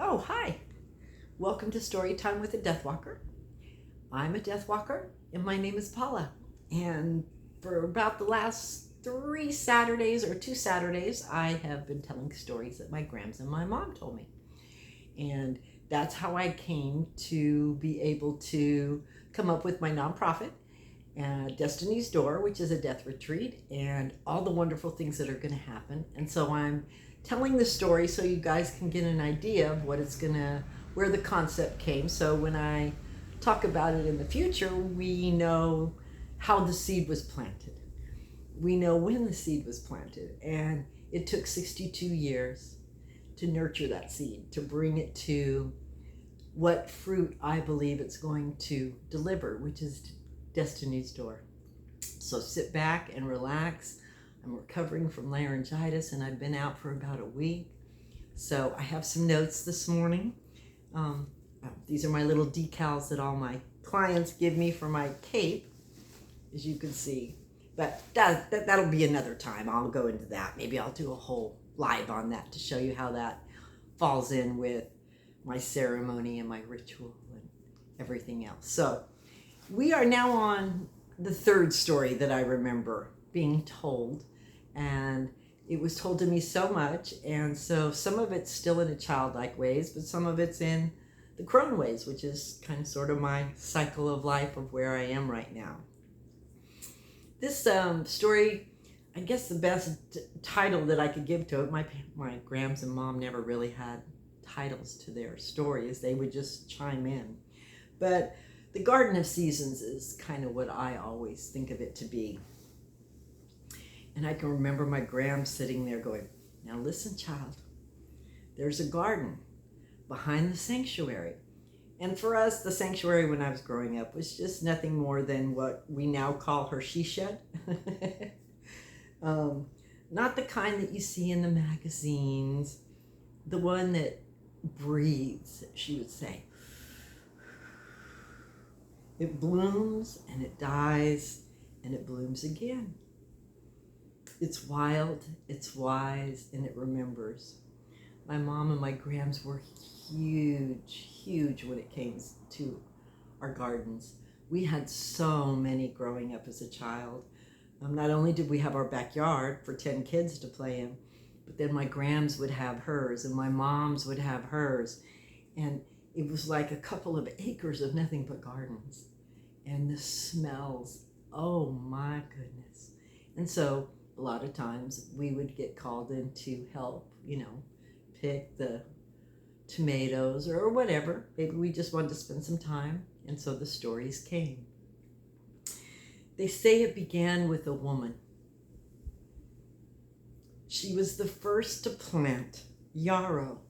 Oh, hi. Welcome to Storytime with a Deathwalker. I'm a Deathwalker, and my name is Paula. And for about the last 3 Saturdays or 2 Saturdays, I have been telling stories that my grams and my mom told me. And that's how I came to be able to come up with my nonprofit, Destiny's Door, which is a death retreat, and all the wonderful things that are going to happen. And so I'm telling the story so you guys can get an idea of where the concept came. So when I talk about it in the future, we know how the seed was planted. We know when the seed was planted. And it took 62 years to nurture that seed, to bring it to what fruit I believe it's going to deliver, which is Destiny's Door. So sit back and relax. I'm recovering from laryngitis and I've been out for about a week. So I have some notes this morning. These are my little decals that all my clients give me for my cape, as you can see. But that'll be another time. I'll go into that. Maybe I'll do a whole live on that to show you how that falls in with my ceremony and my ritual and everything else. So we are now on the third story that I remember being told, and it was told to me so much, and so some of it's still in a childlike ways, but some of it's in the crone ways, which is kind of sort of my cycle of life of where I am right now. This story, I guess the best title that I could give to it, my grams and mom never really had titles to their stories. They would just chime in. But the Garden of Seasons is kind of what I always think of it to be. And I can remember my gram sitting there going, now listen, child, there's a garden behind the sanctuary. And for us, the sanctuary when I was growing up was just nothing more than what we now call her she shed. Not the kind that you see in the magazines, the one that breathes, she would say. It blooms and it dies and it blooms again. It's wild, it's wise, and it remembers. My mom and my grams were huge when it came to our gardens. We had so many growing up as a child. Not only did we have our backyard for 10 kids to play in, but then my grams would have hers and my mom's would have hers. And it was like a couple of acres of nothing but gardens. And the smells, oh my goodness. And so a lot of times we would get called in to help, pick the tomatoes or whatever. Maybe we just wanted to spend some time. And so the stories came. They say it began with a woman. She was the first to plant yarrow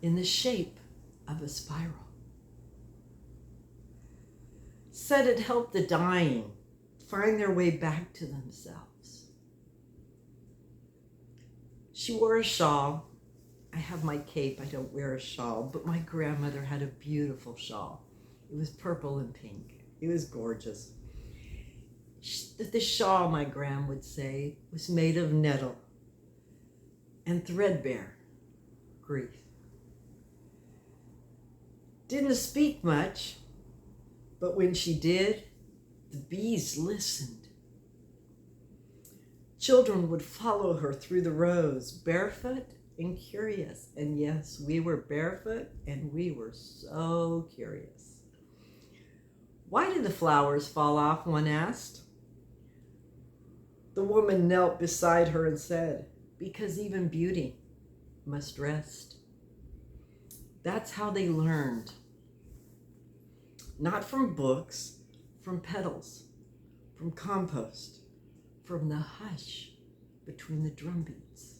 in the shape of a spiral. Said it helped the dying find their way back to themselves. She wore a shawl. I have my cape, I don't wear a shawl, but my grandmother had a beautiful shawl. It was purple and pink. It was gorgeous. The shawl, my gram would say, was made of nettle and threadbare grief. Didn't speak much, but when she did, the bees listened. Children would follow her through the rows, barefoot and curious. And yes, we were barefoot and we were so curious. Why did the flowers fall off? One asked. The woman knelt beside her and said, because even beauty must rest. That's how they learned. Not from books, from petals, from compost, from the hush between the drum beats.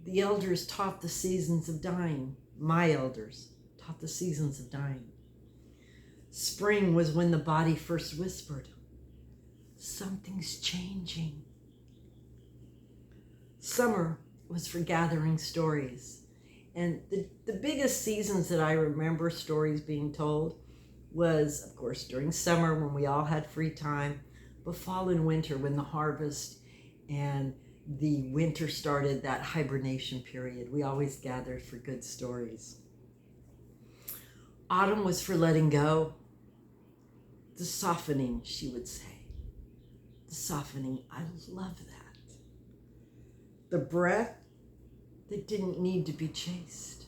The elders taught the seasons of dying. My elders taught the seasons of dying. Spring was when the body first whispered, something's changing. Summer was for gathering stories. And the biggest seasons that I remember stories being told was, of course, during summer when we all had free time, but fall and winter when the harvest and the winter started, that hibernation period. We always gathered for good stories. Autumn was for letting go. The softening, she would say. The softening, I love that. The breath that didn't need to be chased.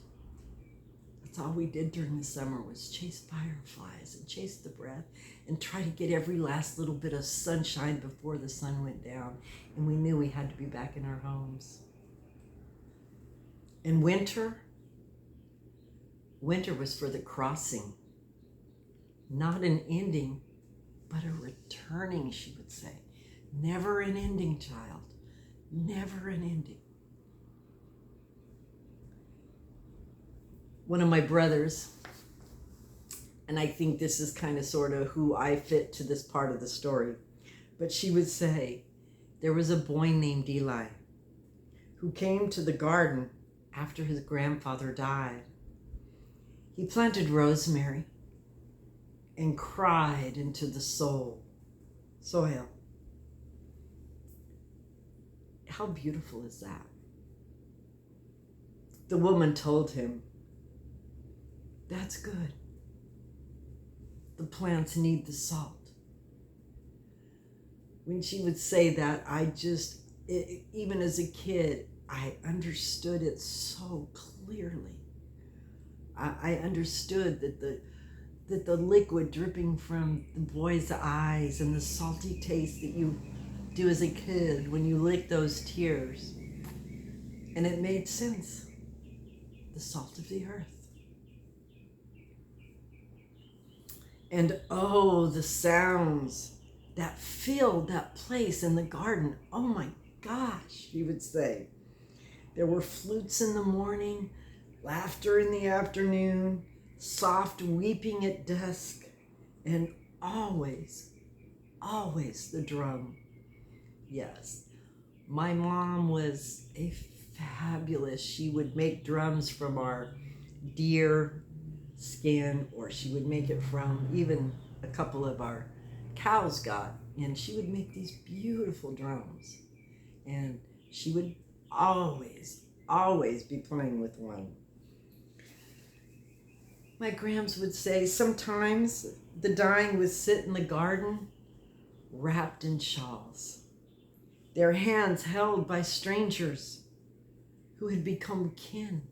That's all we did during the summer, was chase fireflies and chase the breath and try to get every last little bit of sunshine before the sun went down. And we knew we had to be back in our homes. And winter was for the crossing. Not an ending, but a returning, she would say. Never an ending, child. Never an ending. One of my brothers, and I think this is kind of sort of who I fit to this part of the story, but she would say, there was a boy named Eli who came to the garden after his grandfather died. He planted rosemary and cried into the soil. How beautiful is that? The woman told him, that's good. The plants need the salt. When she would say that, even as a kid, I understood it so clearly. I understood that the liquid dripping from the boy's eyes and the salty taste that you do as a kid when you lick those tears. And it made sense. The salt of the earth. And oh, the sounds that filled that place in the garden. Oh my gosh, he would say. There were flutes in the morning, laughter in the afternoon, soft weeping at dusk, and always the drum. Yes, my mom was a fabulous. She would make drums from our deer skin, or she would make it from even a couple of our cows got, and she would make these beautiful drums, and she would always be playing with one. My grams would say sometimes the dying would sit in the garden wrapped in shawls, their hands held by strangers who had become kin.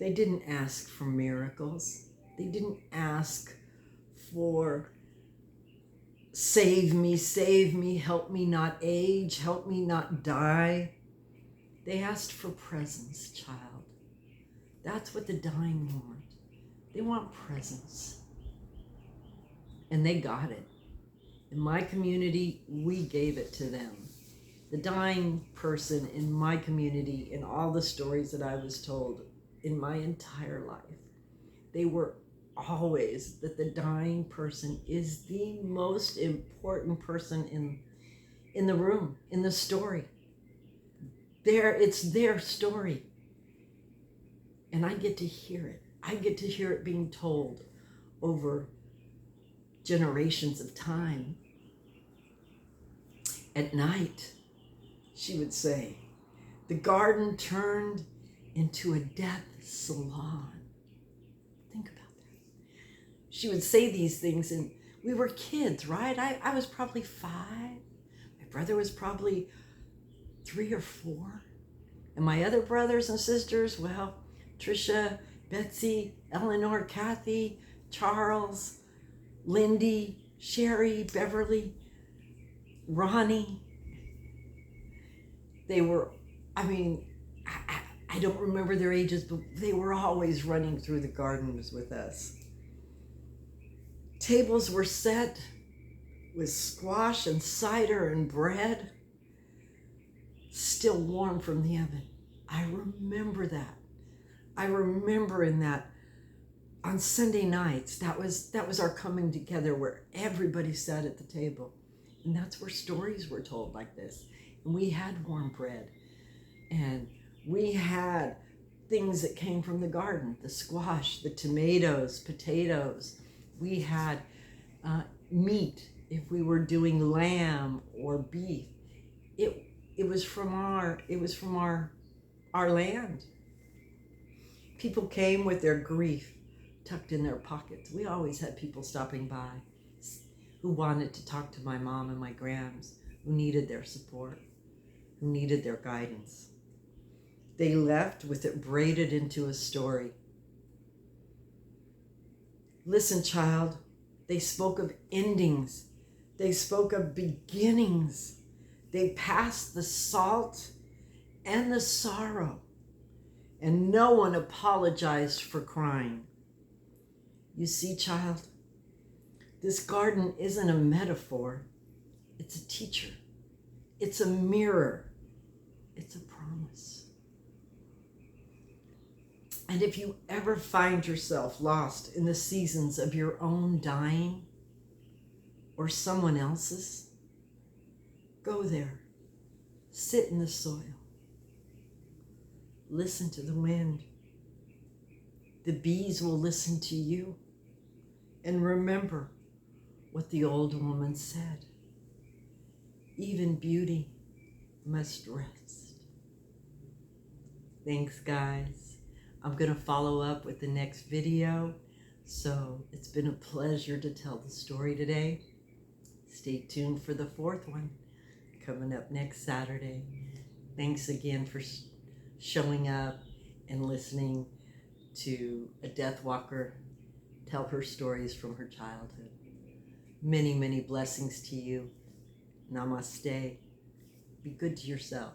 They didn't ask for miracles. They didn't ask for save me, help me not age, help me not die. They asked for presence, child. That's what the dying want. They want presence. And they got it. In my community, we gave it to them. The dying person in my community, in all the stories that I was told in my entire life, they were always that the dying person is the most important person in the room, in the story. It's their story. And I get to hear it. I get to hear it being told over generations of time. At night, she would say, the garden turned into a death salon. Think about that. She would say these things, and we were kids, right? I was probably 5. My brother was probably 3 or 4. And my other brothers and sisters, well, Trisha, Betsy, Eleanor, Kathy, Charles, Lindy, Sherry, Beverly, Ronnie. They were, I don't remember their ages, but they were always running through the gardens with us. Tables were set with squash and cider and bread, still warm from the oven. I remember that. I remember in that on Sunday nights, that was our coming together where everybody sat at the table. And that's where stories were told like this. And we had warm bread. And we had things that came from the garden, the squash, the tomatoes, potatoes. We had meat if we were doing lamb or beef. It was from our land. People came with their grief tucked in their pockets. We always had people stopping by who wanted to talk to my mom and my grams, who needed their support, who needed their guidance. They left with it braided into a story. Listen, child, they spoke of endings. They spoke of beginnings. They passed the salt and the sorrow, and no one apologized for crying. You see, child, this garden isn't a metaphor. It's a teacher. It's a mirror. It's a promise. And if you ever find yourself lost in the seasons of your own dying or someone else's, go there. Sit in the soil. Listen to the wind. The bees will listen to you. And remember what the old woman said. Even beauty must rest. Thanks, guys. I'm going to follow up with the next video. So it's been a pleasure to tell the story today. Stay tuned for the fourth one coming up next Saturday. Thanks again for showing up and listening to a Deathwalker tell her stories from her childhood. Many, many blessings to you. Namaste. Be good to yourself.